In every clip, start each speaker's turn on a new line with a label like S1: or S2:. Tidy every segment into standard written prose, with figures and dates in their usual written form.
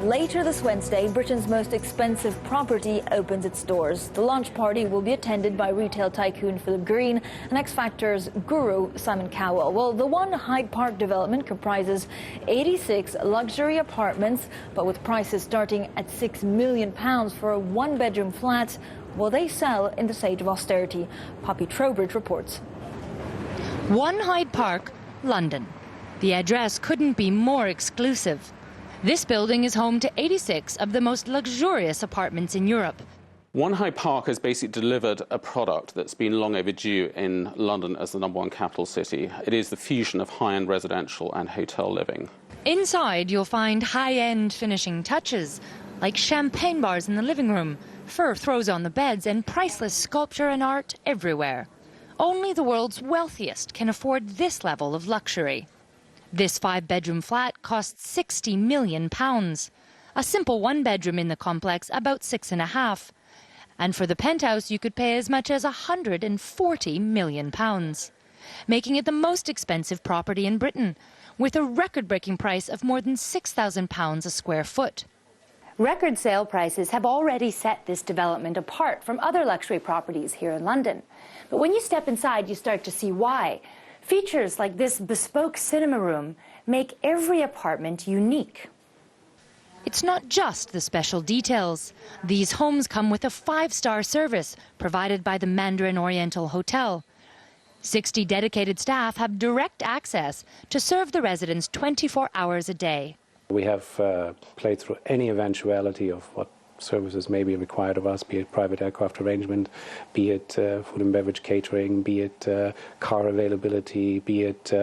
S1: later this Wednesday, Britain's most expensive property opens its doors. The launch party will be attended by retail tycoon Philip Green and X Factor's guru Simon Cowell. Well, the One Hyde Park development comprises 86 luxury apartments, but with prices starting at £6 million for a one-bedroom flat, will they sell in this age of austerity? Poppy Trowbridge reports.
S2: One Hyde Park, London. The address couldn't be more exclusive. This building is home to 86 of the most luxurious apartments in Europe.
S3: One Hyde Park has basically delivered a product that's been long overdue in London as the #1 capital city. It is the fusion of high-end residential and hotel living.
S2: Inside, you'll find high-end finishing touches, like champagne bars in the living room, fur throws on the beds, and priceless sculpture and art everywhere. Only the world's wealthiest can afford this level of luxury. This 5-bedroom flat costs £60 million. A simple one-bedroom in the complex about £6.5 million. And for the penthouse, you could pay as much as £140 million, making it the most expensive property in Britain, with a record-breaking price of more than £6,000 a square foot.
S4: Record sale prices have already set this development apart from other luxury properties here in London. But when you step inside, you start to see why. Features like this bespoke cinema room make every apartment unique.
S2: It's not just the special details. These homes come with a 5-star service provided by the Mandarin Oriental Hotel. 60 dedicated staff have direct access to serve the residents 24 hours a day.
S5: We have played through any eventuality of what services may be required of us, be it private aircraft arrangement, be it food and beverage catering, be it car availability, be it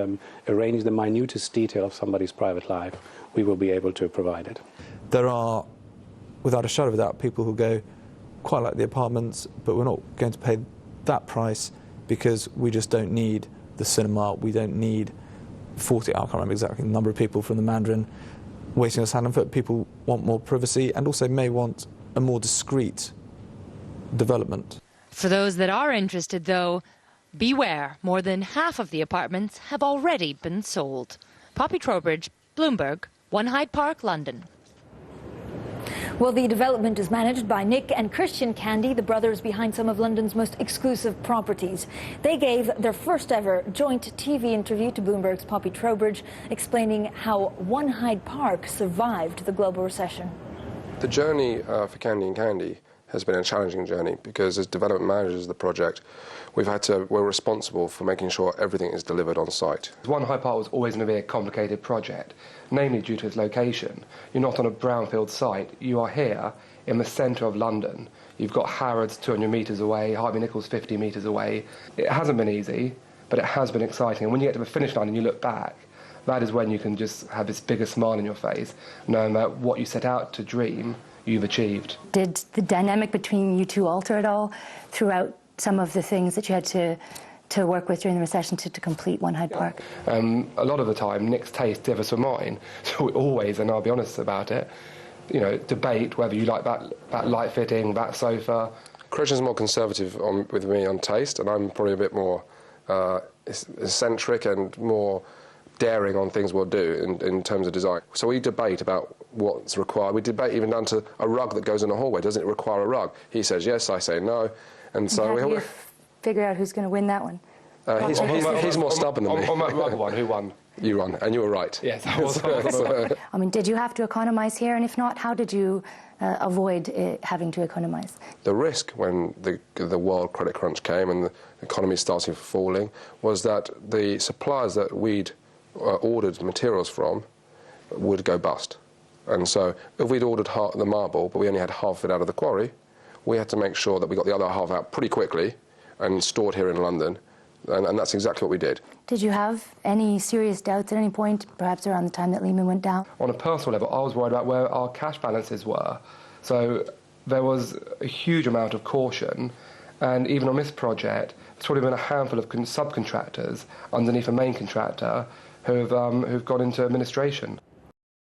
S5: arrange the minutest detail of somebody's private life. We will be able to provide it.
S6: There are, without a shadow of a doubt, people who go, quite like the apartments, but we're not going to pay that price because we just don't need the cinema, we don't need 40, I can't remember exactly the number of people from the Mandarin waiting us hand and foot. People want more privacy and also may want a more discreet development.
S2: For those that are interested, though, beware, more than half of the apartments have already been sold. Poppy Trowbridge, Bloomberg, One Hyde Park, London.
S1: Well, the development is managed by Nick and Christian Candy, the brothers behind some of London's most exclusive properties. They gave their first ever joint TV interview to Bloomberg's Poppy Trowbridge, explaining how One Hyde Park survived the global recession.
S7: The journey for Candy and Candy has been a challenging journey because as development managers of the project, we're responsible for making sure everything is delivered on site.
S8: One Hyde Park was always going to be a complicated project, namely due to its location. You're not on a brownfield site, you are here in the centre of London. You've got Harrods 200 metres away, Harvey Nichols 50 metres away. It hasn't been easy, but it has been exciting. And when you get to the finish line and you look back, that is when you can just have this bigger smile on your face, knowing that what you set out to dream, you've achieved.
S4: Did the dynamic between you two alter at all throughout some of the things that you had to work with during the recession to complete One Hyde Park?
S8: A lot of the time, Nick's taste differs from mine, so we always, and I'll be honest about it, you know, debate whether you like that light fitting, that sofa.
S7: Christian's more conservative with me on taste, and I'm probably a bit more eccentric and more daring on things we'll do in terms of design. So we debate about what's required. We debate even down to a rug that goes in a hallway. Doesn't it require a rug? He says yes, I say no. And so
S4: how do you figure out who's going to win that one?
S7: He's more stubborn than me.
S8: On that rug one, who won?
S7: You won, and you were right.
S8: Yes, I was.
S4: I mean, did you have to economise here? And if not, how did you avoid having to economise?
S7: The risk when the world credit crunch came and the economy started falling was that the suppliers that we'd ordered materials from would go bust. And so if we'd ordered half the marble, but we only had half of it out of the quarry, we had to make sure that we got the other half out pretty quickly and stored here in London. And that's exactly what we did.
S4: Did you have any serious doubts at any point, perhaps around the time that Lehman went down?
S8: On a personal level, I was worried about where our cash balances were. So there was a huge amount of caution. And even on this project, there's probably been a handful of subcontractors underneath a main contractor who've gone into administration.